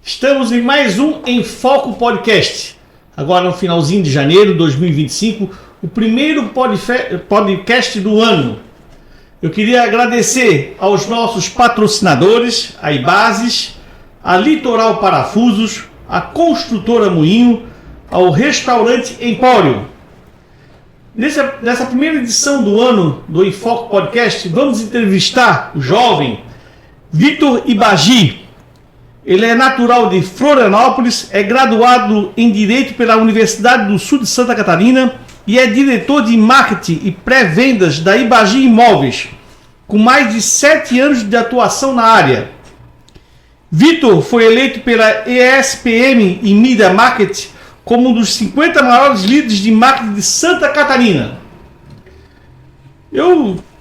Estamos em mais um Em Foco Podcast. Agora no finalzinho de janeiro de 2025, o primeiro podcast do ano. Eu queria agradecer aos nossos patrocinadores, a Ibases, a Litoral Parafusos, a Construtora Moinho, ao Restaurante Empório. Nessa primeira edição do ano do Em Foco Podcast, vamos entrevistar o jovem Vitor Ibagi. Ele é natural de Florianópolis, é graduado em Direito pela Universidade do Sul de Santa Catarina e é diretor de Marketing e Pré-Vendas da Ibagi Imóveis, com mais de 7 anos de atuação na área. Vitor foi eleito pela ESPM e Media Market como um dos 50 maiores líderes de marketing de Santa Catarina.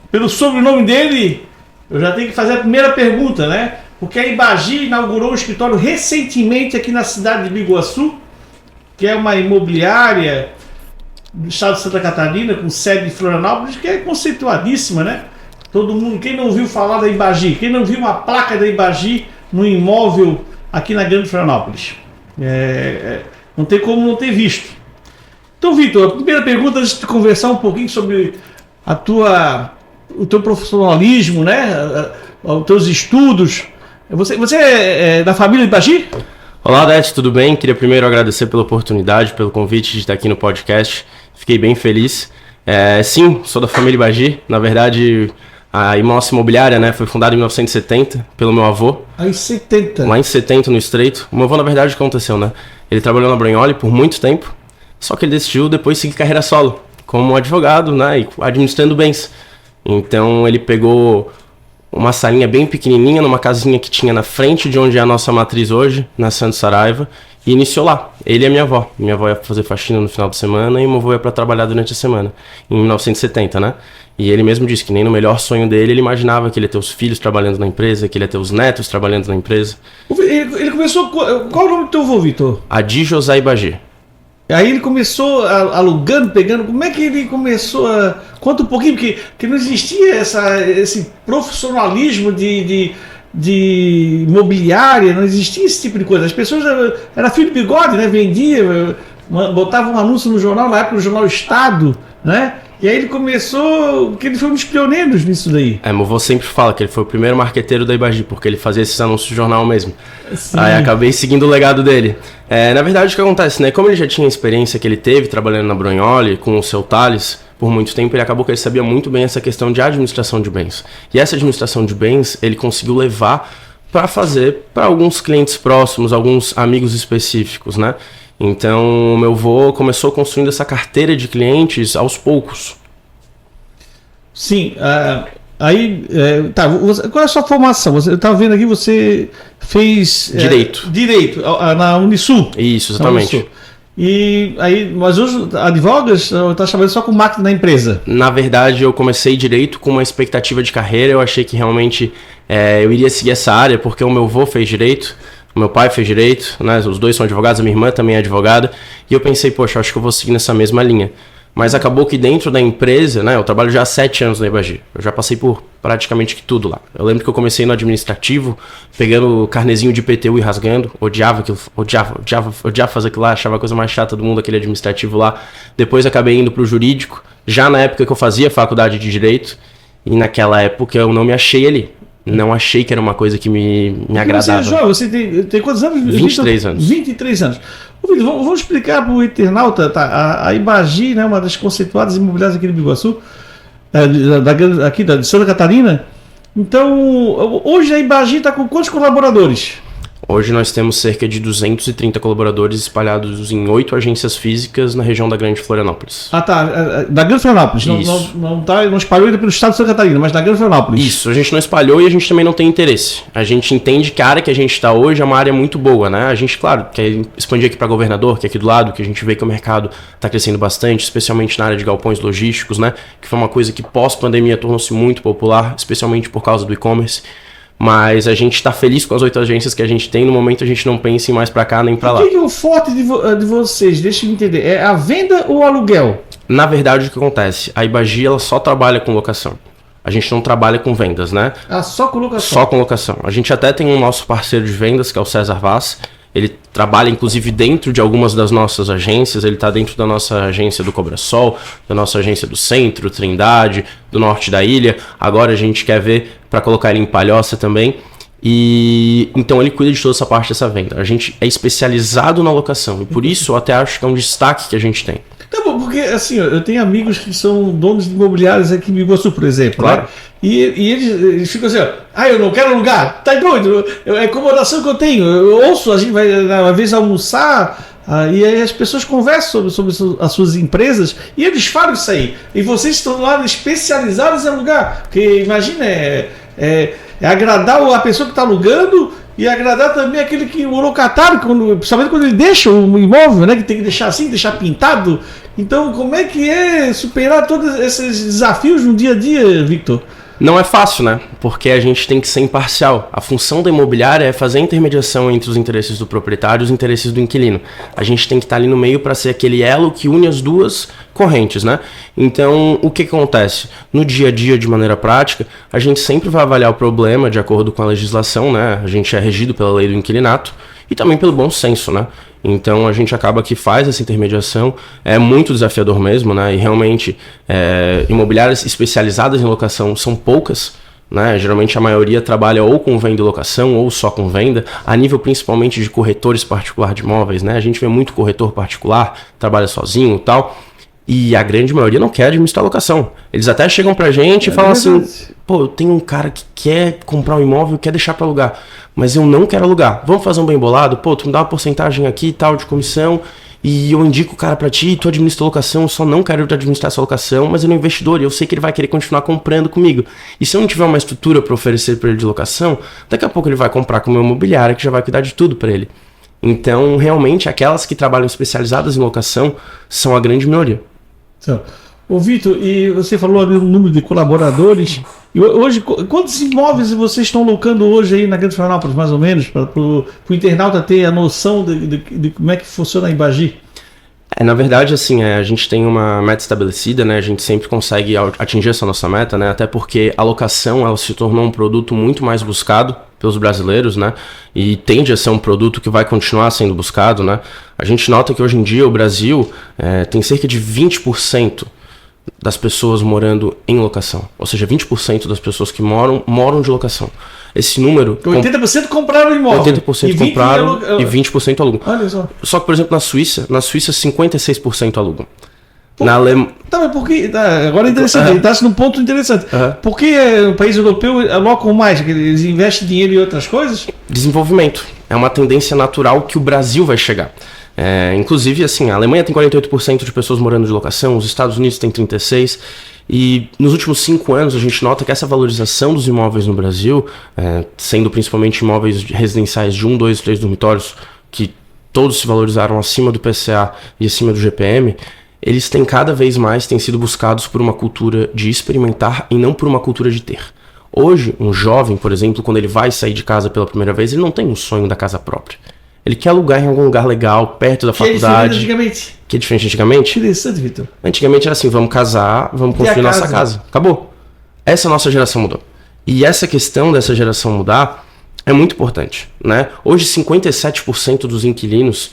Pelo sobrenome dele, eu já tenho que fazer a primeira pergunta, né? Porque a Ibagi inaugurou um escritório recentemente aqui na cidade de Biguaçu, que é uma imobiliária do estado de Santa Catarina, com sede em Florianópolis, que é conceituadíssima, né? Todo mundo, quem não ouviu falar da Ibagi, quem não viu uma placa da Ibagi no imóvel aqui na Grande Florianópolis? Não tem como não ter visto. Então, Vitor, a primeira pergunta, antes de conversar um pouquinho sobre o teu profissionalismo, né? Os teus estudos. Você é da família Ibagi? Olá, Dete, tudo bem? Queria primeiro agradecer pela oportunidade, pelo convite de estar aqui no podcast. Fiquei bem feliz. Sim, sou da família Ibagi. Na verdade, a nossa imobiliária, né, foi fundada em 1970 pelo meu avô. Lá em 70? Lá em 70, no Estreito. O meu avô, na verdade, o que aconteceu, né? Ele trabalhou na Brunholi por muito tempo, só que ele decidiu depois seguir carreira solo, como advogado, né, e administrando bens. Então, ele pegou uma salinha bem pequenininha, numa casinha que tinha na frente de onde é a nossa matriz hoje, na Santos Saraiva, e iniciou lá. Ele e a minha avó. Minha avó ia fazer faxina no final de semana e meu avô ia para trabalhar durante a semana, em 1970, né? E ele mesmo disse que nem no melhor sonho dele ele imaginava que ele ia ter os filhos trabalhando na empresa, que ele ia ter os netos trabalhando na empresa. Ele começou... Qual é o nome do teu avô, Vitor? Adi José Ibagi. Aí ele começou alugando, pegando. Como é que ele começou a... Conta um pouquinho, porque não existia esse profissionalismo de imobiliária, não existia esse tipo de coisa. As pessoas... Era filho de bigode, né? Vendia, botava um anúncio no jornal, na época no jornal Estado, né? E aí ele começou, porque ele foi um dos pioneiros nisso daí. Meu avô sempre fala que ele foi o primeiro marqueteiro da Ibagi, porque ele fazia esses anúncios de jornal mesmo. Sim. Aí acabei seguindo o legado dele. Na verdade, o que acontece, né? Como ele já tinha a experiência que ele teve trabalhando na Brunholi, com o seu Thales, por muito tempo, ele acabou que ele sabia muito bem essa questão de administração de bens. E essa administração de bens, ele conseguiu levar para fazer para alguns clientes próximos, alguns amigos específicos, né? Então, o meu avô começou construindo essa carteira de clientes aos poucos. Sim, qual é a sua formação? Eu estava vendo aqui, você fez... Direito. Direito, na Unisul. Isso, exatamente. Unisul. E aí, mas hoje advogas, está trabalhando só com marketing na empresa? Na verdade, eu comecei direito com uma expectativa de carreira. Eu achei que realmente eu iria seguir essa área, porque o meu avô fez direito. O meu pai fez direito, né? Os dois são advogados, a minha irmã também é advogada. E eu pensei, poxa, acho que eu vou seguir nessa mesma linha. Mas acabou que dentro da empresa, né? Eu trabalho já há 7 anos na Ibagi. Eu já passei por praticamente tudo lá. Eu lembro que eu comecei no administrativo, pegando o carnezinho de IPTU e rasgando. Odiava fazer aquilo lá, achava a coisa mais chata do mundo, aquele administrativo lá. Depois acabei indo para o jurídico, já na época que eu fazia faculdade de Direito. E naquela época eu não me achei ali. Não achei que era uma coisa que me agradava. Você é jovem, você tem quantos anos? 23 anos. 23 anos. Vamos explicar para o internauta, tá? A Ibagi, né, uma das conceituadas imobiliárias aqui de Biguaçu, aqui de Santa Catarina. Então, hoje a Ibagi está com quantos colaboradores? Hoje nós temos cerca de 230 colaboradores espalhados em 8 agências físicas na região da Grande Florianópolis. Ah, tá. Da Grande Florianópolis. Não espalhou ainda pelo estado de Santa Catarina, mas da Grande Florianópolis. Isso, a gente não espalhou e a gente também não tem interesse. A gente entende que a área que a gente está hoje é uma área muito boa, né? A gente, claro, quer expandir aqui para Governador, que é aqui do lado, que a gente vê que o mercado está crescendo bastante, especialmente na área de galpões logísticos, né? Que foi uma coisa que pós-pandemia tornou-se muito popular, especialmente por causa do e-commerce. Mas a gente está feliz com as 8 agências que a gente tem. No momento a gente não pensa em mais para cá nem para lá. O que é o forte de vocês? Deixa eu entender. É a venda ou o aluguel? Na verdade, o que acontece? A Ibagi ela só trabalha com locação. A gente não trabalha com vendas, né? Só com locação? Só com locação. A gente até tem um nosso parceiro de vendas, que é o César Vaz. Ele trabalha, inclusive, dentro de algumas das nossas agências. Ele está dentro da nossa agência do Cobrasol, da nossa agência do Centro, Trindade, do Norte da Ilha. Agora a gente quer ver para colocar ele em Palhoça também. E então ele cuida de toda essa parte dessa venda. A gente é especializado na locação. E por isso eu até acho que é um destaque que a gente tem. Tá bom, porque assim, eu tenho amigos que são donos de imobiliários aqui em Biguaçu, por exemplo. Claro. Né? E eles ficam assim, eu não quero alugar, tá doido? É a incomodação que eu tenho. Eu ouço, a gente vai, às vezes, almoçar, e aí as pessoas conversam sobre as suas empresas e eles falam isso aí. E vocês estão lá especializados em alugar. Porque imagina, é agradar a pessoa que está alugando e agradar também aquele que o locatário, principalmente quando ele deixa o imóvel, né, que tem que deixar assim, deixar pintado. Então, como é que é superar todos esses desafios no dia a dia, Victor? Não é fácil, né? Porque a gente tem que ser imparcial. A função da imobiliária é fazer a intermediação entre os interesses do proprietário e os interesses do inquilino. A gente tem que estar ali no meio para ser aquele elo que une as duas correntes, né? Então, o que acontece? No dia a dia, de maneira prática, a gente sempre vai avaliar o problema de acordo com a legislação, né? A gente é regido pela lei do inquilinato e também pelo bom senso, né? Então a gente acaba que faz essa intermediação, é muito desafiador mesmo, né? E realmente imobiliárias especializadas em locação são poucas, né? Geralmente a maioria trabalha ou com venda e locação ou só com venda, a nível principalmente de corretores particulares de imóveis, né? A gente vê muito corretor particular, trabalha sozinho e tal, e a grande maioria não quer administrar locação. Eles até chegam pra gente e falam assim, pô, eu tenho um cara que quer comprar um imóvel e quer deixar pra alugar, mas eu não quero alugar. Vamos fazer um bem bolado? Pô, tu me dá uma porcentagem aqui e tal de comissão e eu indico o cara pra ti, tu administra a locação, eu só não quero administrar essa locação, mas ele é um investidor e eu sei que ele vai querer continuar comprando comigo. E se eu não tiver uma estrutura pra oferecer pra ele de locação, daqui a pouco ele vai comprar com o meu imobiliário que já vai cuidar de tudo pra ele. Então, realmente, aquelas que trabalham especializadas em locação são a grande maioria. Então, ô Vitor, e você falou ali o número de colaboradores. E hoje, quantos imóveis vocês estão locando hoje aí na Grande Florianópolis, mais ou menos, para o internauta ter a noção de como é que funciona a Embagi? Na verdade, assim, a gente tem uma meta estabelecida, né? A gente sempre consegue atingir essa nossa meta, né? Até porque a locação, ela se tornou um produto muito mais buscado pelos brasileiros, né? E tende a ser um produto que vai continuar sendo buscado, né? A gente nota que hoje em dia o Brasil tem cerca de 20% das pessoas morando em locação. Ou seja, 20% das pessoas que moram de locação. Esse número... 80% compraram imóvel. 80% compraram e 20% alugam. Olha só. Só que, por exemplo, na Suíça 56% alugam. Na Alemanha... Tá, mas por que... Agora é interessante, ele está num ponto interessante. Por que o país europeu alocam mais? Eles investem dinheiro em outras coisas? Desenvolvimento. É uma tendência natural que o Brasil vai chegar. Inclusive, assim, a Alemanha tem 48% de pessoas morando de locação, os Estados Unidos tem 36%, e nos últimos 5 anos a gente nota que essa valorização dos imóveis no Brasil, sendo principalmente imóveis residenciais de 1, 2, 3 dormitórios, que todos se valorizaram acima do PCA e acima do GPM, eles têm cada vez mais sido buscados por uma cultura de experimentar e não por uma cultura de ter. Hoje, um jovem, por exemplo, quando ele vai sair de casa pela primeira vez, ele não tem um sonho da casa própria. Ele quer alugar em algum lugar legal, perto da faculdade. Antigamente. Que é diferente antigamente? Interessante, Vitor. Antigamente era assim, vamos casar, vamos construir nossa casa. Acabou. Essa nossa geração mudou. E essa questão dessa geração mudar é muito importante, né? Hoje, 57% dos inquilinos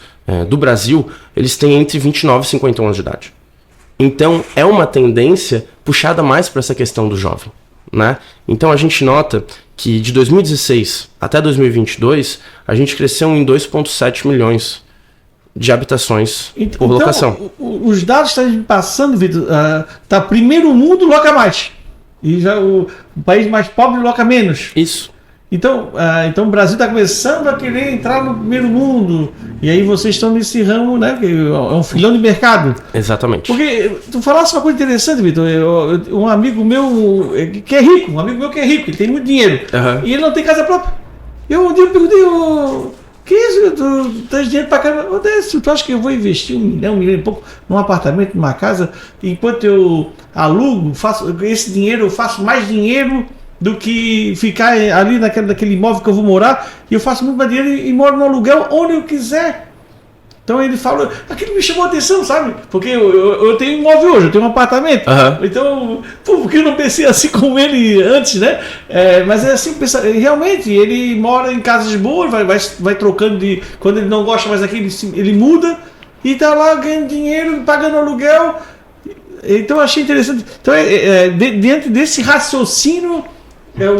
do Brasil, eles têm entre 29 e 50 anos de idade. Então, é uma tendência puxada mais para essa questão do jovem, né? Então, a gente nota que de 2016 até 2022, a gente cresceu em 2,7 milhões de habitações por locação. Os dados estão passando, Vitor, tá primeiro mundo loca mais. E já o país mais pobre loca menos. Isso. Então o Brasil está começando a querer entrar no primeiro mundo. E aí vocês estão nesse ramo, né? Que é um filhão de mercado. Exatamente. Porque tu falasse uma coisa interessante, Vitor. Um amigo meu que é rico, ele tem muito dinheiro. E ele não tem casa própria. Um dia eu perguntei, que isso? Tu tens dinheiro para cá? Tu acha que eu vou investir 1 milhão e pouco num apartamento, numa casa, enquanto eu alugo, esse dinheiro, eu faço mais dinheiro do que ficar ali naquele imóvel que eu vou morar, e eu faço muito mais dinheiro e moro no aluguel onde eu quiser. Então ele fala, aquilo me chamou a atenção, sabe? Porque eu tenho um imóvel hoje, eu tenho um apartamento. Então, por que eu não pensei assim como ele antes, né? Mas é assim, realmente, ele mora em casas boas, vai trocando de... Quando ele não gosta mais daquilo, ele muda e tá lá ganhando dinheiro, pagando aluguel. Então eu achei interessante. Então, dentro desse raciocínio,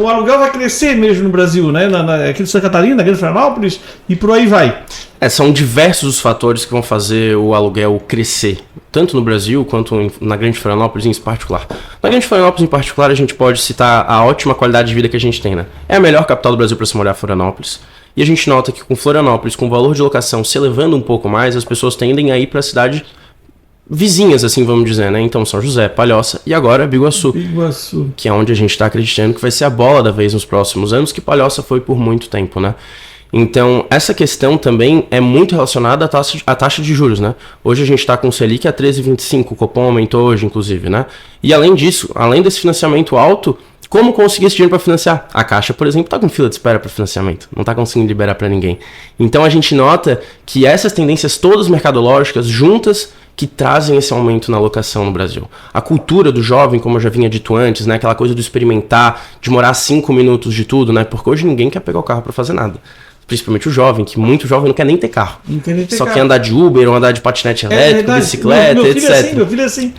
o aluguel vai crescer mesmo no Brasil, né? Aqui de Santa Catarina, na Grande Florianópolis, e por aí vai. São diversos os fatores que vão fazer o aluguel crescer, tanto no Brasil quanto na Grande Florianópolis em particular. Na Grande Florianópolis em particular, a gente pode citar a ótima qualidade de vida que a gente tem, né? É a melhor capital do Brasil para se morar, Florianópolis. E a gente nota que com Florianópolis, com o valor de locação se elevando um pouco mais, as pessoas tendem a ir para a cidade vizinhas, assim vamos dizer, né? Então São José, Palhoça e agora Biguaçu, que é onde a gente está acreditando que vai ser a bola da vez nos próximos anos, que Palhoça foi por muito tempo, né? Então essa questão também é muito relacionada à taxa de juros, né? Hoje a gente está com o Selic a 13,25, o Copom aumentou hoje, inclusive, né? E além disso, além desse financiamento alto, como conseguir esse dinheiro para financiar? A Caixa, por exemplo, está com fila de espera para financiamento, não está conseguindo liberar para ninguém. Então a gente nota que essas tendências todas mercadológicas juntas que trazem esse aumento na alocação no Brasil. A cultura do jovem, como eu já vinha dito antes, né? Aquela coisa do experimentar, de morar 5 minutos de tudo, né? Porque hoje ninguém quer pegar o carro para fazer nada. Principalmente o jovem, que muito jovem não quer nem ter carro. Só quer andar de Uber ou andar de patinete elétrico, bicicleta, meu filho etc. Meu filho é assim.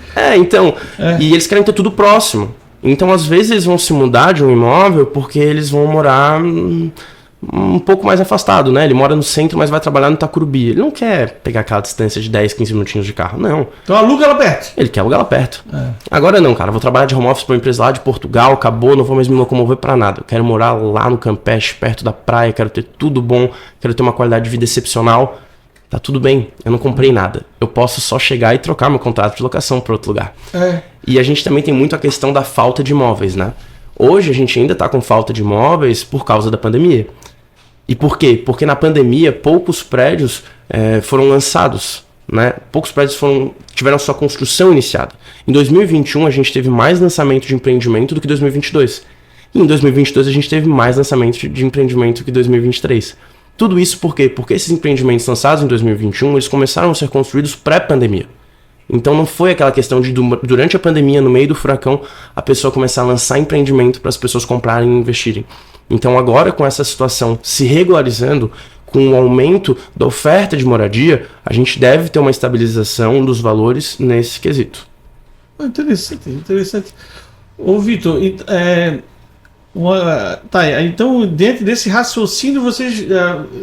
E eles querem ter tudo próximo. Então, às vezes, eles vão se mudar de um imóvel porque eles vão morar um pouco mais afastado, né? Ele mora no centro, mas vai trabalhar no Itacurubi. Ele não quer pegar aquela distância de 10, 15 minutinhos de carro, não. Então aluga lá perto. Ele quer alugar lá perto. Agora não, cara. Vou trabalhar de home office para uma empresa lá de Portugal, acabou, não vou mais me locomover para nada. Eu quero morar lá no Campeche, perto da praia, quero ter tudo bom, quero ter uma qualidade de vida excepcional. Tá tudo bem, eu não comprei nada. Eu posso só chegar e trocar meu contrato de locação para outro lugar. E a gente também tem muito a questão da falta de imóveis, né? Hoje a gente ainda tá com falta de imóveis por causa da pandemia. E por quê? Porque na pandemia poucos prédios foram lançados, né? Poucos prédios tiveram sua construção iniciada. Em 2021 a gente teve mais lançamento de empreendimento do que 2022. E em 2022 a gente teve mais lançamento de empreendimento que 2023. Tudo isso por quê? Porque esses empreendimentos lançados em 2021, eles começaram a ser construídos pré-pandemia. Então não foi aquela questão de durante a pandemia, no meio do furacão, a pessoa começar a lançar empreendimento para as pessoas comprarem e investirem. Então agora, com essa situação se regularizando, com o aumento da oferta de moradia, a gente deve ter uma estabilização dos valores nesse quesito. Interessante. Ô Vitor, então dentro desse raciocínio vocês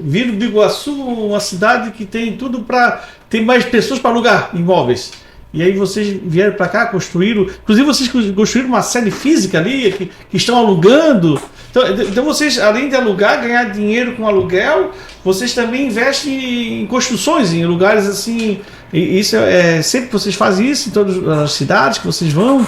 viram Biguaçu uma cidade que tem tudo para ter mais pessoas para alugar imóveis. E aí vocês vieram para cá, construíram, inclusive vocês construíram uma sede física ali que estão alugando. Então vocês, além de alugar, ganhar dinheiro com aluguel, vocês também investem em construções, em lugares assim. E isso sempre vocês fazem isso em todas as cidades que vocês vão?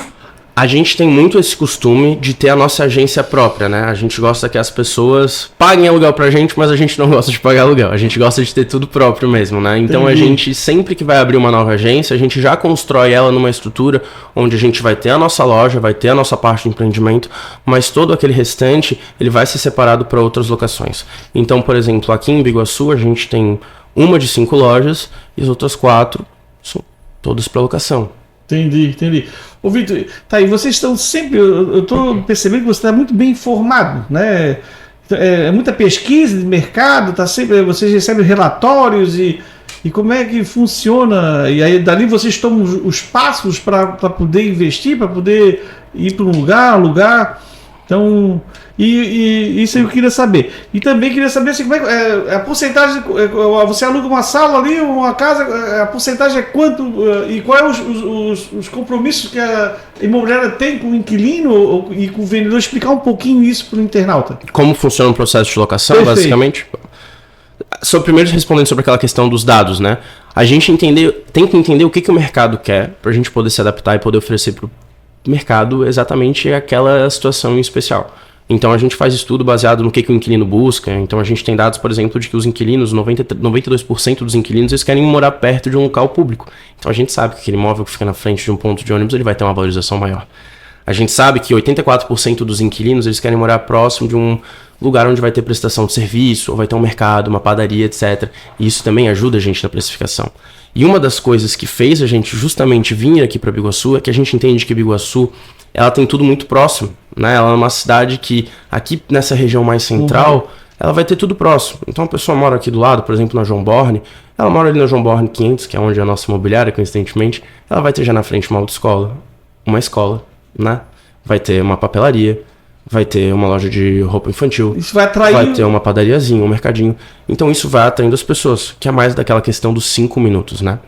A gente tem muito esse costume de ter a nossa agência própria, né? A gente gosta que as pessoas paguem aluguel pra gente, mas a gente não gosta de pagar aluguel. A gente gosta de ter tudo próprio mesmo, né? Então a gente, sempre que vai abrir uma nova agência, a gente já constrói ela numa estrutura onde a gente vai ter a nossa loja, vai ter a nossa parte de empreendimento, mas todo aquele restante, ele vai ser separado para outras locações. Então, por exemplo, aqui em Biguaçu, a gente tem uma de 5 lojas e as outras 4 são todas para locação. Entendi. Ô Vitor, e vocês estão sempre, eu estou percebendo que você está muito bem informado, né? É muita pesquisa de mercado, vocês recebem relatórios e como é que funciona? E aí dali vocês tomam os passos para poder investir, para poder ir para um lugar, alugar. Então, e isso eu queria saber. E também queria saber assim, como é a porcentagem. Você aluga uma sala ali, uma casa, a porcentagem é quanto? E quais os compromissos que a imobiliária tem com o inquilino e com o vendedor? Explicar um pouquinho isso para o internauta. Como funciona o processo de locação, Perfeito. Basicamente? Primeiro respondendo sobre aquela questão dos dados, né? A gente tem que entender o que o mercado quer para a gente poder se adaptar e poder oferecer para o mercado exatamente aquela situação em especial. Então a gente faz estudo baseado no que o inquilino busca. Então a gente tem dados, por exemplo, de que os inquilinos, 92% dos inquilinos, eles querem morar perto de um local público. Então a gente sabe que aquele imóvel que fica na frente de um ponto de ônibus, ele vai ter uma valorização maior. A gente sabe que 84% dos inquilinos eles querem morar próximo de um lugar onde vai ter prestação de serviço, ou vai ter um mercado, uma padaria, etc. E isso também ajuda a gente na precificação. E uma das coisas que fez a gente justamente vir aqui para Biguaçu é que a gente entende que Biguaçu ela tem tudo muito próximo, né? Ela é uma cidade que aqui nessa região mais central, ela vai ter tudo próximo. Então a pessoa mora aqui do lado, por exemplo, na João Borne, ela mora ali na João Borne 500, que é onde é a nossa imobiliária, coincidentemente, ela vai ter já na frente uma autoescola, uma escola, né? Vai ter uma papelaria, vai ter uma loja de roupa infantil, isso vai atrair... vai ter uma padariazinha, um mercadinho. Então isso vai atraindo as pessoas, que é mais daquela questão dos 5 minutos, né?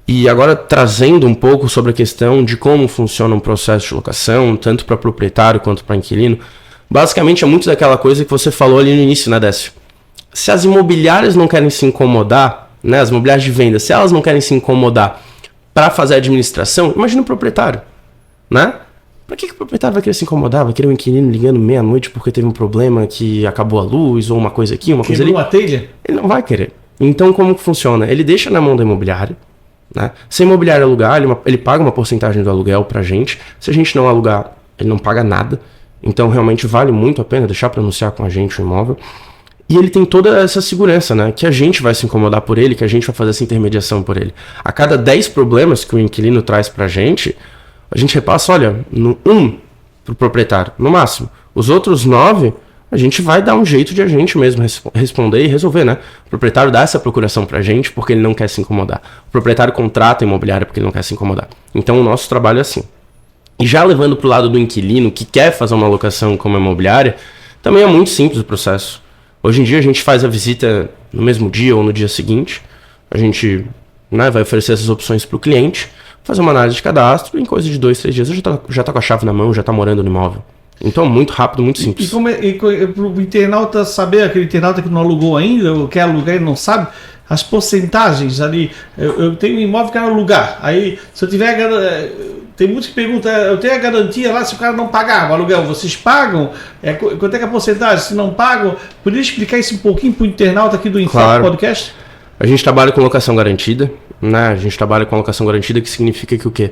E agora trazendo um pouco sobre a questão de como funciona um processo de locação, tanto para proprietário quanto para inquilino, basicamente é muito daquela coisa que você falou ali no início, né, Décio? Se as imobiliárias não querem se incomodar, né, as imobiliárias de venda, se elas não querem se incomodar para fazer a administração, imagina o proprietário, né? Para que o proprietário vai querer se incomodar? Vai querer um inquilino ligando meia-noite porque teve um problema que acabou a luz, ou uma coisa aqui, uma coisa ali? Uma telha? Ele não vai querer. Então como que funciona? Ele deixa na mão da imobiliária, né? Se a imobiliária alugar, ele paga uma porcentagem do aluguel pra gente. Se a gente não alugar, ele não paga nada. Então realmente vale muito a pena deixar para anunciar com a gente o imóvel. E ele tem toda essa segurança, né? Que a gente vai se incomodar por ele, que a gente vai fazer essa intermediação por ele. A cada 10 problemas que o inquilino traz pra gente, a gente repassa, olha, pro proprietário, no máximo. Os outros 9, a gente vai dar um jeito de a gente mesmo responder e resolver, né? O proprietário dá essa procuração pra gente porque ele não quer se incomodar. O proprietário contrata a imobiliária porque ele não quer se incomodar. Então o nosso trabalho é assim. E já levando pro lado do inquilino que quer fazer uma locação como imobiliária, também é muito simples o processo. Hoje em dia a gente faz a visita no mesmo dia ou no dia seguinte. A gente, né, vai oferecer essas opções pro cliente, fazer uma análise de cadastro e em coisa de 2, 3 dias já tá com a chave na mão, já tá morando no imóvel. Então, muito rápido, muito simples. E para o internauta saber, aquele internauta que não alugou ainda, ou quer alugar e não sabe, as porcentagens ali, eu tenho um imóvel que quero alugar, aí se eu tiver, tem muitos que perguntam, eu tenho a garantia lá se o cara não pagar o aluguel, vocês pagam? Quanto é que é a porcentagem? Se não pagam, poderia explicar isso um pouquinho para o internauta aqui do Enfoque Podcast? A gente trabalha com locação garantida, né? A gente trabalha com locação garantida, que significa que o quê?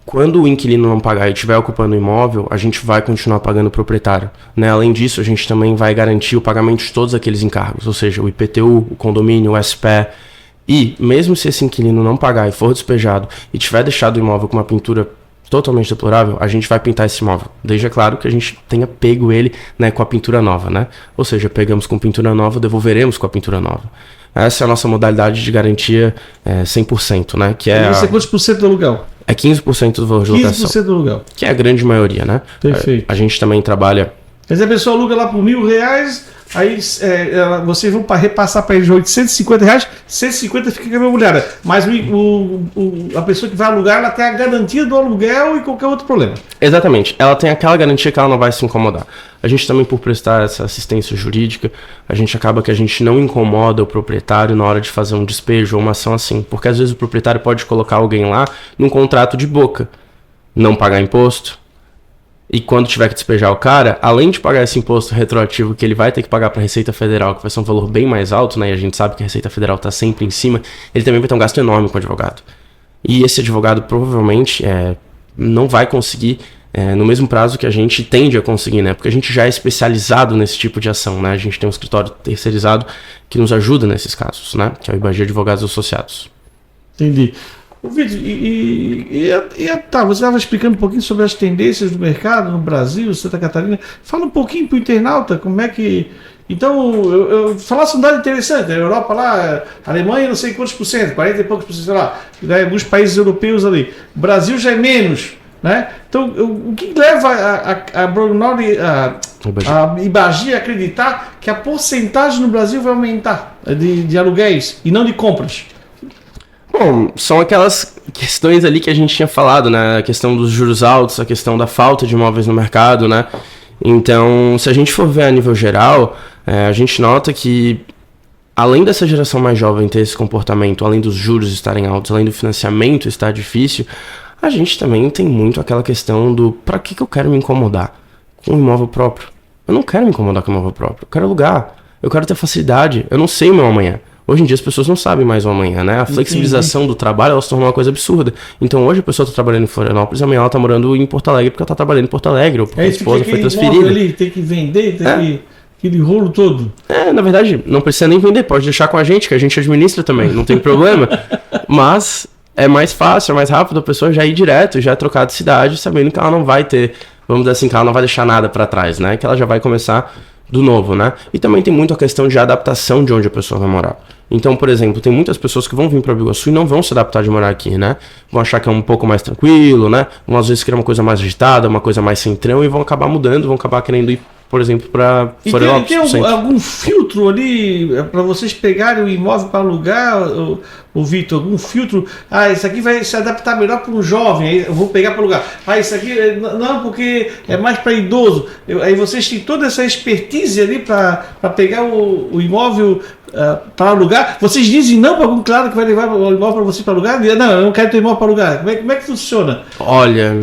Quando o inquilino não pagar e estiver ocupando o imóvel, a gente vai continuar pagando o proprietário, né? Além disso, a gente também vai garantir o pagamento de todos aqueles encargos, ou seja, o IPTU, o condomínio, o SPE. E mesmo se esse inquilino não pagar e for despejado e tiver deixado o imóvel com uma pintura totalmente deplorável, a gente vai pintar esse imóvel. Desde, é claro, que a gente tenha pego ele, né, com a pintura nova, né? Ou seja, pegamos com pintura nova, devolveremos com a pintura nova. Essa é a nossa modalidade de garantia 100%, né? Que é isso é quantos por cento do aluguel? É 15% do valor de locação. 15% do aluguel. Que é a grande maioria, né? Perfeito. A gente também trabalha... Quer dizer, a pessoa aluga lá por R$1.000, aí vocês vão repassar para eles R$850, 150 fica com a imobiliária. Mas a pessoa que vai alugar, ela tem a garantia do aluguel e qualquer outro problema. Exatamente. Ela tem aquela garantia que ela não vai se incomodar. A gente também, por prestar essa assistência jurídica, a gente acaba que a gente não incomoda o proprietário na hora de fazer um despejo ou uma ação assim. Porque às vezes o proprietário pode colocar alguém lá num contrato de boca. Não pagar imposto. E quando tiver que despejar o cara, além de pagar esse imposto retroativo que ele vai ter que pagar para a Receita Federal, que vai ser um valor bem mais alto, né? E a gente sabe que a Receita Federal está sempre em cima, ele também vai ter um gasto enorme com o advogado. E esse advogado provavelmente não vai conseguir no mesmo prazo que a gente tende a conseguir, né? Porque a gente já é especializado nesse tipo de ação, né? A gente tem um escritório terceirizado que nos ajuda nesses casos, né? Que é o IBAGE Advogados Associados. Entendi. O Vitor, tá, você estava explicando um pouquinho sobre as tendências do mercado no Brasil, Santa Catarina. Fala um pouquinho para o internauta como é que... Então, eu falasse um dado interessante, a Europa lá, a Alemanha não sei quantos por cento, 40 e poucos por cento, sei lá, alguns países europeus ali. O Brasil já é menos, né? Então, o que leva a Brognoli, a IBAGE a acreditar que a porcentagem no Brasil vai aumentar de aluguéis e não de compras? Bom, são aquelas questões ali que a gente tinha falado, né? A questão dos juros altos, a questão da falta de imóveis no mercado, né? Então, se a gente for ver a nível geral, a gente nota que, além dessa geração mais jovem ter esse comportamento, além dos juros estarem altos, além do financiamento estar difícil, a gente também tem muito aquela questão do pra que eu quero me incomodar com um imóvel próprio? Eu não quero me incomodar com um imóvel próprio, eu quero alugar, eu quero ter facilidade, eu não sei o meu amanhã. Hoje em dia as pessoas não sabem mais o amanhã, né? A flexibilização do trabalho, ela se tornou uma coisa absurda. Então hoje a pessoa está trabalhando em Florianópolis, amanhã ela está morando em Porto Alegre porque ela está trabalhando em Porto Alegre, ou porque a esposa foi transferida. Ali, tem que vender, aquele rolo todo. Na verdade, não precisa nem vender, pode deixar com a gente, que a gente administra também, não tem problema. Mas é mais fácil, é mais rápido a pessoa já ir direto, já trocar de cidade, sabendo que ela não vai ter, vamos dizer assim, que ela não vai deixar nada para trás, né? Que ela já vai começar do novo, né? E também tem muito a questão de adaptação de onde a pessoa vai morar. Então, por exemplo, tem muitas pessoas que vão vir para Biguaçu e não vão se adaptar de morar aqui, né? Vão achar que é um pouco mais tranquilo, né? Vão às vezes querer uma coisa mais agitada, uma coisa mais centrão e vão acabar mudando, vão acabar querendo ir, por exemplo, para Florianópolis. E tem algum filtro ali para vocês pegarem o imóvel para alugar, o Vitor? Algum filtro? Isso aqui vai se adaptar melhor para um jovem, aí eu vou pegar para alugar. Isso aqui não, porque é mais para idoso. Aí vocês têm toda essa expertise ali para pegar o imóvel para alugar. Vocês dizem não para algum claro que vai levar o imóvel para você para alugar? Não, eu não quero ter imóvel para alugar. Como é que funciona? Olha,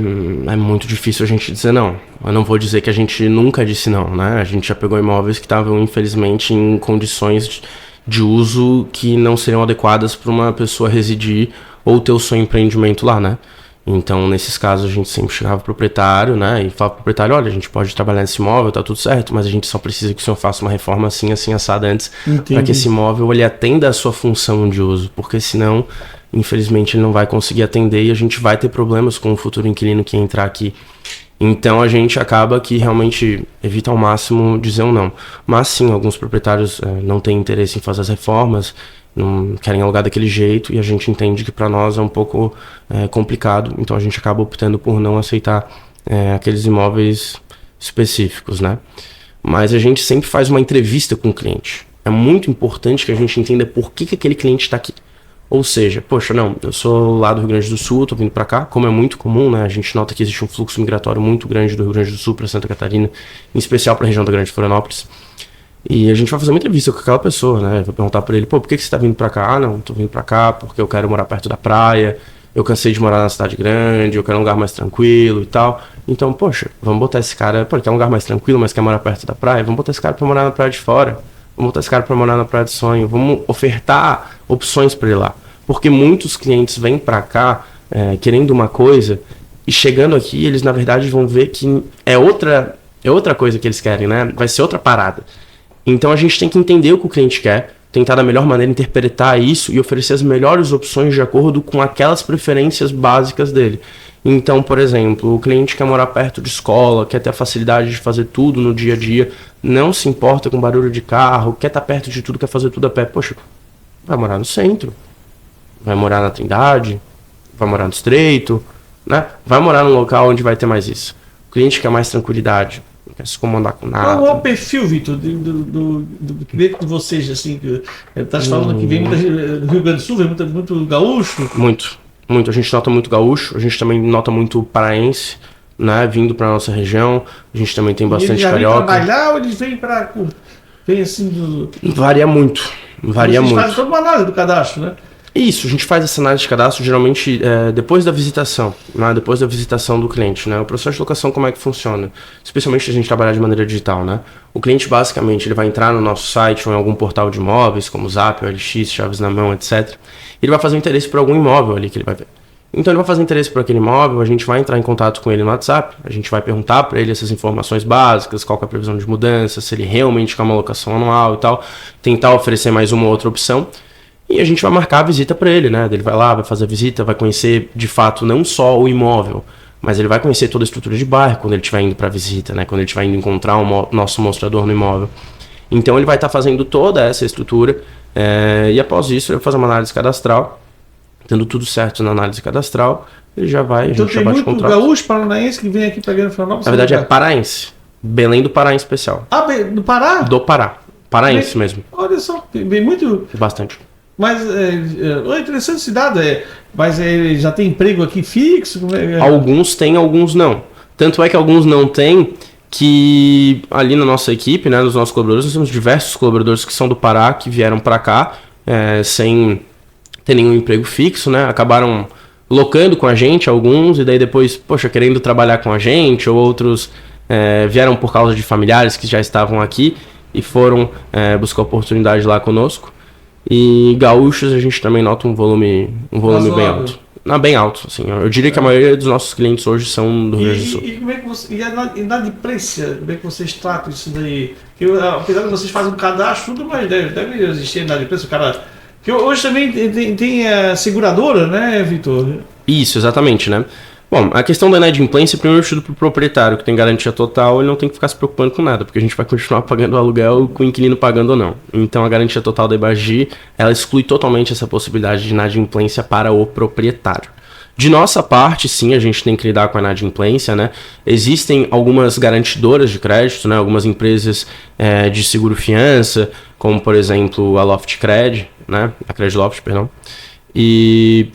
é muito difícil a gente dizer não. Eu não vou dizer que a gente nunca disse não, né? A gente já pegou imóveis que estavam, infelizmente, em condições de uso que não seriam adequadas para uma pessoa residir ou ter o seu empreendimento lá, né? Então, nesses casos, a gente sempre chegava pro proprietário, né? E falava pro proprietário, olha, a gente pode trabalhar nesse imóvel, tá tudo certo, mas a gente só precisa que o senhor faça uma reforma assim, assada antes, para que esse imóvel ele atenda a sua função de uso, porque senão, infelizmente, ele não vai conseguir atender e a gente vai ter problemas com o futuro inquilino que entrar aqui. Então a gente acaba que realmente evita ao máximo dizer um não. Mas sim, alguns proprietários não têm interesse em fazer as reformas, não querem alugar daquele jeito, e a gente entende que para nós é um pouco complicado, então a gente acaba optando por não aceitar aqueles imóveis específicos, né? Mas a gente sempre faz uma entrevista com o cliente. É muito importante que a gente entenda por que aquele cliente está aqui. Ou seja, poxa, não, eu sou lá do Rio Grande do Sul, tô vindo para cá, como é muito comum, né? A gente nota que existe um fluxo migratório muito grande do Rio Grande do Sul para Santa Catarina, em especial para a região da Grande Florianópolis. E a gente vai fazer uma entrevista com aquela pessoa, né? Vai perguntar para ele, por que você tá vindo para cá? Não, tô vindo para cá porque eu quero morar perto da praia, eu cansei de morar na cidade grande, eu quero um lugar mais tranquilo e tal. Então, poxa, vamos botar esse cara, pô, ele quer um lugar mais tranquilo, mas quer morar perto da praia, vamos botar esse cara para morar na praia de fora. Vamos botar esse cara para morar na Praia do Sonho, vamos ofertar opções para ele lá. Porque muitos clientes vêm para cá querendo uma coisa e chegando aqui eles na verdade vão ver que é outra coisa que eles querem, né? Vai ser outra parada. Então a gente tem que entender o que o cliente quer, tentar da melhor maneira interpretar isso e oferecer as melhores opções de acordo com aquelas preferências básicas dele. Então, por exemplo, o cliente quer morar perto de escola, quer ter a facilidade de fazer tudo no dia a dia, não se importa com barulho de carro, quer estar perto de tudo, quer fazer tudo a pé. Poxa, vai morar no centro, vai morar na Trindade, vai morar no Estreito, né? Vai morar num local onde vai ter mais isso. O cliente quer mais tranquilidade, não quer se incomodar com nada. Qual é o perfil, Vitor, do cliente de vocês, assim, que estás falando que vem do Rio Grande do Sul, vem muito gaúcho? Muito. A gente nota muito gaúcho, a gente também nota muito paraense, né, vindo para nossa região. A gente também tem bastante carioca. Eles vêm trabalhar ou eles vêm para... Vem assim... Varia muito. Vocês fazem toda uma análise do cadastro, né? Isso, a gente faz essa análise de cadastro geralmente depois da visitação, né? Depois da visitação do cliente, né? O processo de locação, como é que funciona? Especialmente se a gente trabalhar de maneira digital, né? O cliente basicamente ele vai entrar no nosso site ou em algum portal de imóveis, como Zap, OLX, Chaves na Mão, etc. Ele vai fazer um interesse por algum imóvel ali que ele vai ver. Então ele vai fazer interesse por aquele imóvel, a gente vai entrar em contato com ele no WhatsApp, a gente vai perguntar para ele essas informações básicas, qual que é a previsão de mudança, se ele realmente quer uma locação anual e tal, tentar oferecer mais uma ou outra opção. E a gente vai marcar a visita para ele, né? Ele vai lá, vai fazer a visita, vai conhecer de fato não só o imóvel, mas ele vai conhecer toda a estrutura de bairro quando ele estiver indo para a visita, né? Quando ele estiver indo encontrar o nosso mostrador no imóvel. Então ele vai estar fazendo toda essa estrutura e após isso ele vai fazer uma análise cadastral. Tendo tudo certo na análise cadastral, ele já vai, então a gente já bate o contrato. Tem muito gaúcho paranaense que vem aqui para Grande Florianópolis? Na verdade é paraense. Belém do Pará em especial. Ah, do Pará? Do Pará. Paraense mesmo. Olha só, bem muito... Bastante. Mas é interessante cidade, mas já tem emprego aqui fixo? Alguns têm, alguns não. Tanto é que alguns não têm, que ali na nossa equipe, né, nos nossos colaboradores, nós temos diversos colaboradores que são do Pará, que vieram para cá sem ter nenhum emprego fixo, né? Acabaram locando com a gente alguns, e daí depois, poxa, querendo trabalhar com a gente, ou outros vieram por causa de familiares que já estavam aqui e foram buscar oportunidade lá conosco. E gaúchos a gente também nota um volume bem alto. Bem alto, assim. Eu diria que a maioria dos nossos clientes hoje são do Rio Grande do Sul. E como é que você, e a inadimplência, como é que vocês tratam isso daí? Porque, apesar de vocês fazem um cadastro, tudo, mas deve existir inadimplência. O cara, que hoje também tem a seguradora, né, Vitor? Isso, exatamente, né? Bom, a questão da inadimplência, primeiro de tudo para o proprietário, que tem garantia total, ele não tem que ficar se preocupando com nada, porque a gente vai continuar pagando o aluguel com o inquilino pagando ou não. Então a garantia total da Ibagi, ela exclui totalmente essa possibilidade de inadimplência para o proprietário. De nossa parte, sim, a gente tem que lidar com a inadimplência, né? Existem algumas garantidoras de crédito, né? Algumas empresas de seguro-fiança, como por exemplo a Loft Cred, né? A Credloft, perdão. E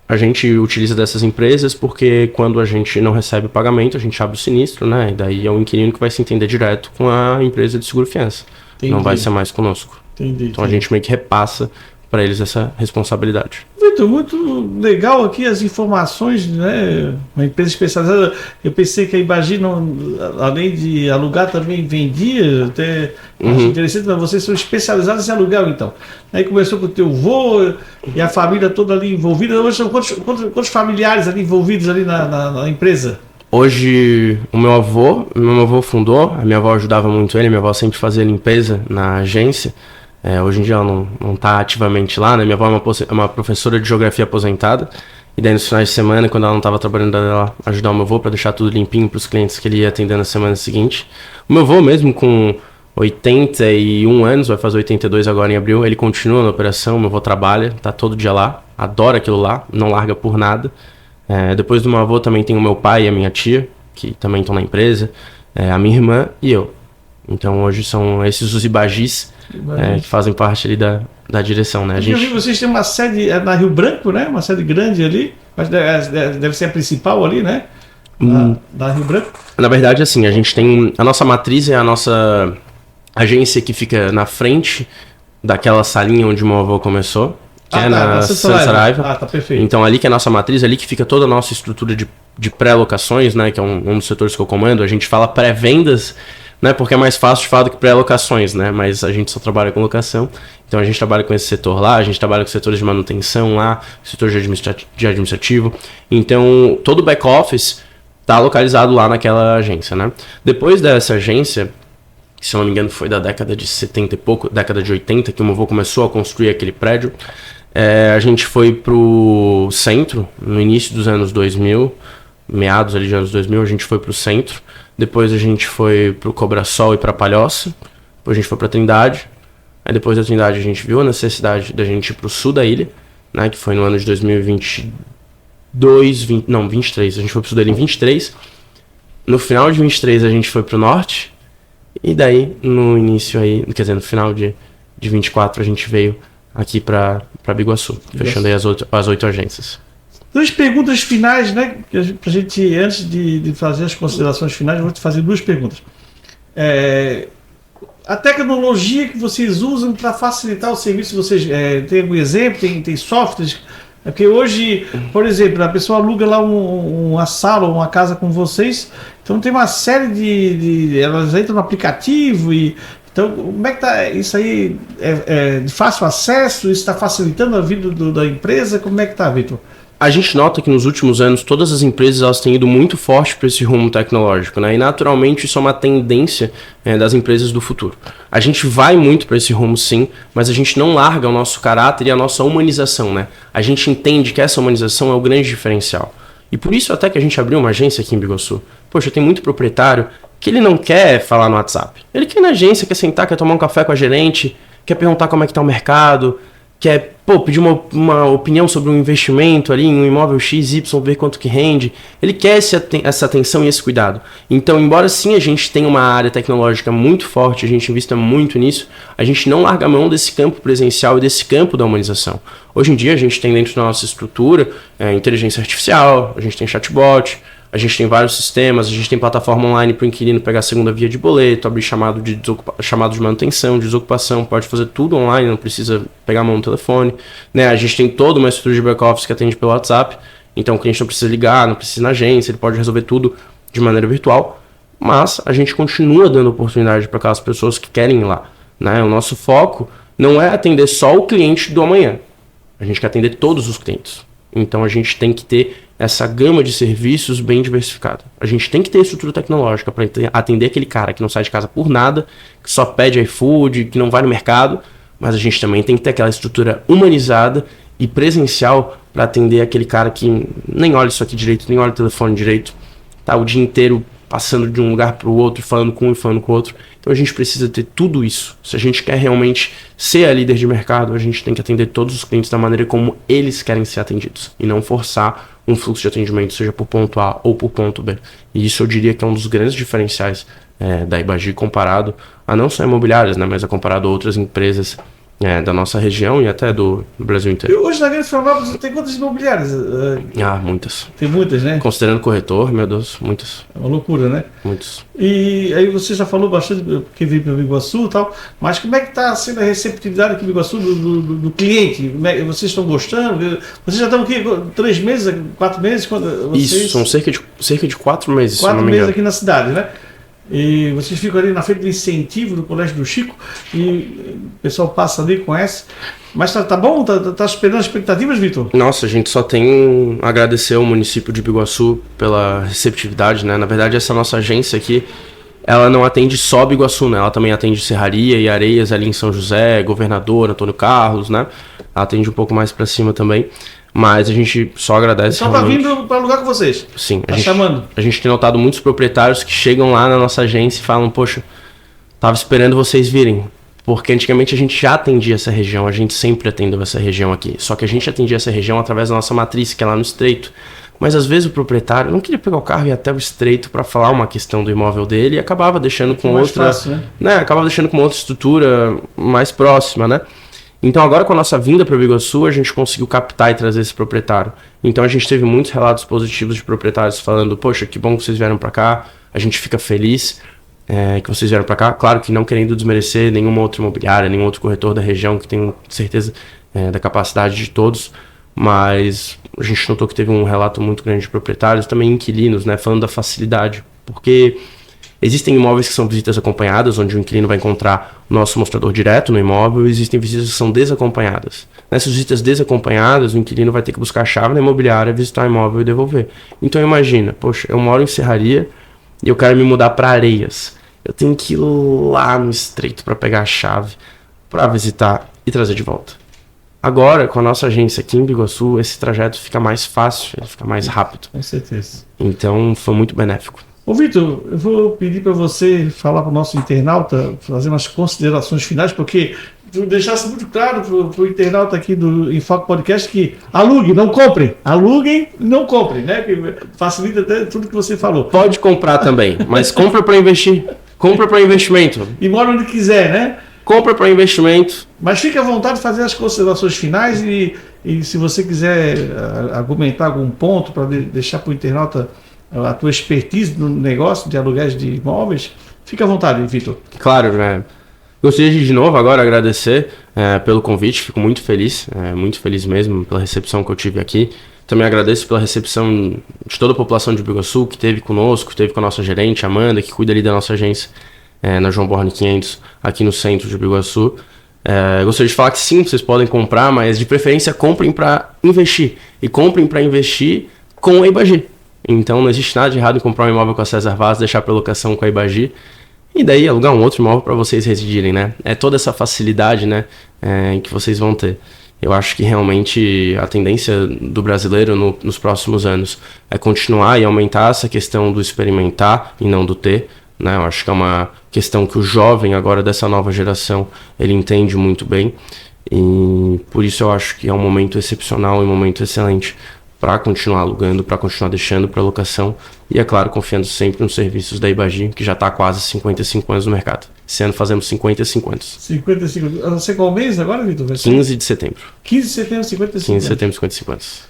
a gente utiliza dessas empresas porque quando a gente não recebe o pagamento, a gente abre o sinistro, né? E daí é o inquilino que vai se entender direto com a empresa de seguro-fiança. Não vai ser mais conosco. Então a gente meio que repassa para eles essa responsabilidade. Muito legal aqui as informações, né? Uma empresa especializada. Eu pensei que a Ibagi, não, além de alugar, também vendia. Até acho interessante, mas vocês são especializados em aluguel, então. Aí começou com o teu vô e a família toda ali envolvida. Hoje são quantos familiares ali envolvidos ali na empresa? Hoje, o meu avô fundou, a minha avó ajudava muito ele, minha avó sempre fazia limpeza na agência. Hoje em dia ela não está ativamente lá, né? Minha avó é uma professora de geografia aposentada. E daí nos finais de semana, quando ela não estava trabalhando, ela ajudava o meu avô para deixar tudo limpinho para os clientes que ele ia atender na semana seguinte. O meu avô, mesmo com 81 anos, vai fazer 82 agora em abril, ele continua na operação, o meu avô trabalha, tá todo dia lá, adora aquilo lá, não larga por nada. Depois do meu avô também tem o meu pai e a minha tia, que também estão na empresa, a minha irmã e eu. Então hoje são esses os Ibagis que fazem parte ali da direção, né? Eu vi vocês têm uma sede na Rio Branco, né? Uma sede grande ali, mas deve ser a principal ali, né? Da Rio Branco. Na verdade, assim, a gente tem... A nossa matriz é a nossa agência que fica na frente daquela salinha onde o meu avô começou, que é na Santa Saraiva. Tá perfeito. Então ali que é a nossa matriz, ali que fica toda a nossa estrutura de pré-locações, né? Que é um dos setores que eu comando. A gente fala pré-vendas, né, porque é mais fácil de falar do que pré-locações, né? Mas a gente só trabalha com locação. Então a gente trabalha com esse setor lá, a gente trabalha com setores de manutenção lá, setor de administrativo. Então todo o back-office está localizado lá naquela agência, né? Depois dessa agência, que se eu não me engano foi da década de 70 e pouco, década de 80, que o meu avô começou a construir aquele prédio, a gente foi pro centro, no início dos anos 2000, meados ali de anos 2000, a gente foi pro centro. Depois a gente foi pro Cobrasol e pra Palhoça. Depois a gente foi pra Trindade. Aí depois da Trindade a gente viu a necessidade da gente ir pro sul da ilha, né? Que foi no ano de 23. A gente foi pro sul da ilha em 23. No final de 23 a gente foi pro norte. E daí, no início aí, quer dizer, no final de 24 a gente veio aqui pra Biguaçu. Fechando aí as 8 agências. 2 perguntas finais, né? Pra gente, antes de fazer as considerações finais, eu vou te fazer 2 perguntas. A tecnologia que vocês usam para facilitar o serviço, vocês têm algum exemplo? Tem softwares? Porque hoje, por exemplo, a pessoa aluga lá uma sala ou uma casa com vocês, então tem uma série de elas entram no aplicativo e... Então, como é que tá isso aí? De fácil acesso? Isso está facilitando a vida da empresa? Como é que tá, Vitor? A gente nota que nos últimos anos todas as empresas elas têm ido muito forte para esse rumo tecnológico, né? E naturalmente isso é uma tendência das empresas do futuro. A gente vai muito para esse rumo sim, mas a gente não larga o nosso caráter e a nossa humanização, né? A gente entende que essa humanização é o grande diferencial. E por isso até que a gente abriu uma agência aqui em Biguaçu. Poxa, tem muito proprietário que ele não quer falar no WhatsApp. Ele quer ir na agência, quer sentar, quer tomar um café com a gerente, quer perguntar como é que tá o mercado, quer pedir uma opinião sobre um investimento ali em um imóvel XY, ver quanto que rende. Ele quer essa atenção e esse cuidado. Então, embora sim a gente tenha uma área tecnológica muito forte, a gente invista muito nisso, a gente não larga a mão desse campo presencial e desse campo da humanização. Hoje em dia a gente tem dentro da nossa estrutura inteligência artificial, a gente tem chatbot, a gente tem vários sistemas, a gente tem plataforma online para o inquilino pegar a segunda via de boleto, abrir chamado de manutenção, de desocupação, pode fazer tudo online, não precisa pegar a mão no telefone. Né? A gente tem toda uma estrutura de back-office que atende pelo WhatsApp, então o cliente não precisa ligar, não precisa ir na agência, ele pode resolver tudo de maneira virtual, mas a gente continua dando oportunidade para aquelas pessoas que querem ir lá. Né? O nosso foco não é atender só o cliente do amanhã. A gente quer atender todos os clientes. Então a gente tem que ter essa gama de serviços bem diversificada. A gente tem que ter estrutura tecnológica para atender aquele cara que não sai de casa por nada, que só pede iFood, que não vai no mercado, mas a gente também tem que ter aquela estrutura humanizada e presencial para atender aquele cara que nem olha isso aqui direito, nem olha o telefone direito, tá o dia inteiro passando de um lugar para o outro, falando com um e falando com o outro. Então a gente precisa ter tudo isso. Se a gente quer realmente ser a líder de mercado, a gente tem que atender todos os clientes da maneira como eles querem ser atendidos e não forçar um fluxo de atendimento, seja por ponto A ou por ponto B. E isso eu diria que é um dos grandes diferenciais da Ibagi comparado a não só imobiliárias, né, mas comparado a outras empresas da nossa região e até do Brasil inteiro. Hoje na Grande Florianópolis tem quantas imobiliárias? Muitas. Tem muitas, né? Considerando corretor, meu Deus, muitas. É uma loucura, né? Muitos. E aí você já falou bastante porque veio para o Biguaçu e tal, mas como é que está sendo a receptividade aqui no Biguaçu do cliente? Vocês estão gostando? Vocês já estão aqui 3 meses, 4 meses? Isso, são cerca de 4 meses. 4 meses aqui na cidade, né? E vocês ficam ali na frente do incentivo do Colégio do Chico e o pessoal passa ali, conhece. Mas tá bom? Tá superando as expectativas, Vitor? Nossa, a gente só tem a agradecer ao município de Biguaçu pela receptividade, né? Na verdade, essa nossa agência aqui, ela não atende só Biguaçu, né? Ela também atende Serraria e Areias ali em São José, Governador, Antônio Carlos, né? Ela atende um pouco mais para cima também. Mas a gente só agradece. Só tá vindo para alugar com vocês? Sim. Chamando? A gente tem notado muitos proprietários que chegam lá na nossa agência e falam, poxa, tava esperando vocês virem. Porque antigamente a gente já atendia essa região, a gente sempre atendeu essa região aqui. Só que a gente atendia essa região através da nossa matriz, que é lá no Estreito. Mas às vezes o proprietário não queria pegar o carro e ir até o Estreito para falar uma questão do imóvel dele e acabava deixando com outra... Fácil, né? Acabava deixando com uma outra estrutura mais próxima, né? Então agora com a nossa vinda para o Biguaçu, a gente conseguiu captar e trazer esse proprietário. Então a gente teve muitos relatos positivos de proprietários falando, poxa, que bom que vocês vieram para cá, a gente fica feliz que vocês vieram para cá. Claro que não querendo desmerecer nenhuma outra imobiliária, nenhum outro corretor da região, que tenho certeza da capacidade de todos, mas a gente notou que teve um relato muito grande de proprietários, também inquilinos, né, falando da facilidade, porque... Existem imóveis que são visitas acompanhadas, onde o inquilino vai encontrar o nosso mostrador direto no imóvel, e existem visitas que são desacompanhadas. Nessas visitas desacompanhadas, o inquilino vai ter que buscar a chave na imobiliária, visitar o imóvel e devolver. Então imagina, poxa, eu moro em Serraria e eu quero me mudar para Areias. Eu tenho que ir lá no Estreito para pegar a chave, para visitar e trazer de volta. Agora, com a nossa agência aqui em Biguaçu, esse trajeto fica mais fácil, ele fica mais rápido. Com certeza. Então foi muito benéfico. Ô Vitor, eu vou pedir para você falar para o nosso internauta, fazer umas considerações finais, porque tu deixasse muito claro para o internauta aqui do Enfoque Podcast que aluguem, não comprem. Aluguem, não comprem, né? Que facilita até tudo que você falou. Pode comprar também, mas compra para investir. Compra para investimento. E mora onde quiser, né? Compra para investimento. Mas fique à vontade de fazer as considerações finais e se você quiser argumentar algum ponto para deixar para o internauta a tua expertise no negócio de aluguéis de imóveis, fica à vontade, Vitor. Claro, né? Gostaria de novo agora agradecer pelo convite, fico muito feliz mesmo pela recepção que eu tive aqui. Também agradeço pela recepção de toda a população de Biguaçu que esteve conosco, esteve com a nossa gerente, Amanda, que cuida ali da nossa agência na João Borne 500, aqui no centro de Biguaçu. Gostaria de falar que sim, vocês podem comprar, mas de preferência comprem para investir. E comprem para investir com a Ibagi. Então não existe nada de errado em comprar um imóvel com a César Vaz, deixar para locação com a Ibagi e daí alugar um outro imóvel para vocês residirem, né? É toda essa facilidade, né, que vocês vão ter. Eu acho que realmente a tendência do brasileiro nos próximos anos é continuar e aumentar essa questão do experimentar e não do ter, né? Eu acho que é uma questão que o jovem agora dessa nova geração, ele entende muito bem e por isso eu acho que é um momento excepcional e um momento excelente para continuar alugando, para continuar deixando para locação e, é claro, confiando sempre nos serviços da Ibagi, que já está há quase 55 anos no mercado. Esse ano fazemos 55 anos. 55 anos. Eu não sei qual mês agora, Vitor? 15 de setembro. 15 de setembro, 55 15 de setembro, 55 anos.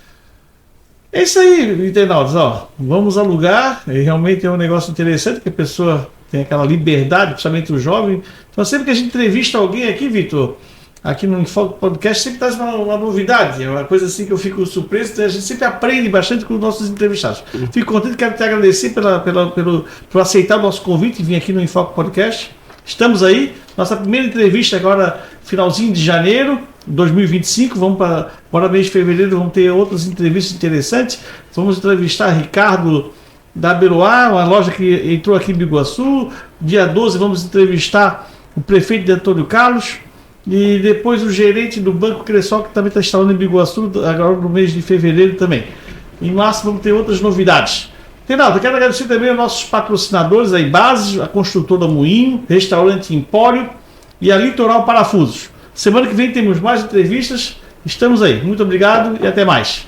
É isso aí, internautas. Ó, vamos alugar. E realmente é um negócio interessante, que a pessoa tem aquela liberdade, principalmente o jovem. Então, sempre que a gente entrevista alguém aqui, Vitor, aqui no Enfoque Podcast, sempre traz uma novidade, é uma coisa assim que eu fico surpreso, a gente sempre aprende bastante com os nossos entrevistados. Fico contente, quero te agradecer por aceitar o nosso convite e vir aqui no Enfoque Podcast. Estamos aí. Nossa primeira entrevista agora, finalzinho de janeiro de 2025. Vamos para agora mês de fevereiro, vamos ter outras entrevistas interessantes. Vamos entrevistar Ricardo da Beroá, uma loja que entrou aqui em Biguaçu. Dia 12 vamos entrevistar o prefeito de Antônio Carlos. E depois o gerente do Banco Cressol, que também está instalando em Biguaçu, agora no mês de fevereiro também. Em março vamos ter outras novidades. Reinaldo, eu quero agradecer também aos nossos patrocinadores, a Ibases, a Construtora Moinho, Restaurante Empório e a Litoral Parafusos. Semana que vem temos mais entrevistas. Estamos aí. Muito obrigado e até mais.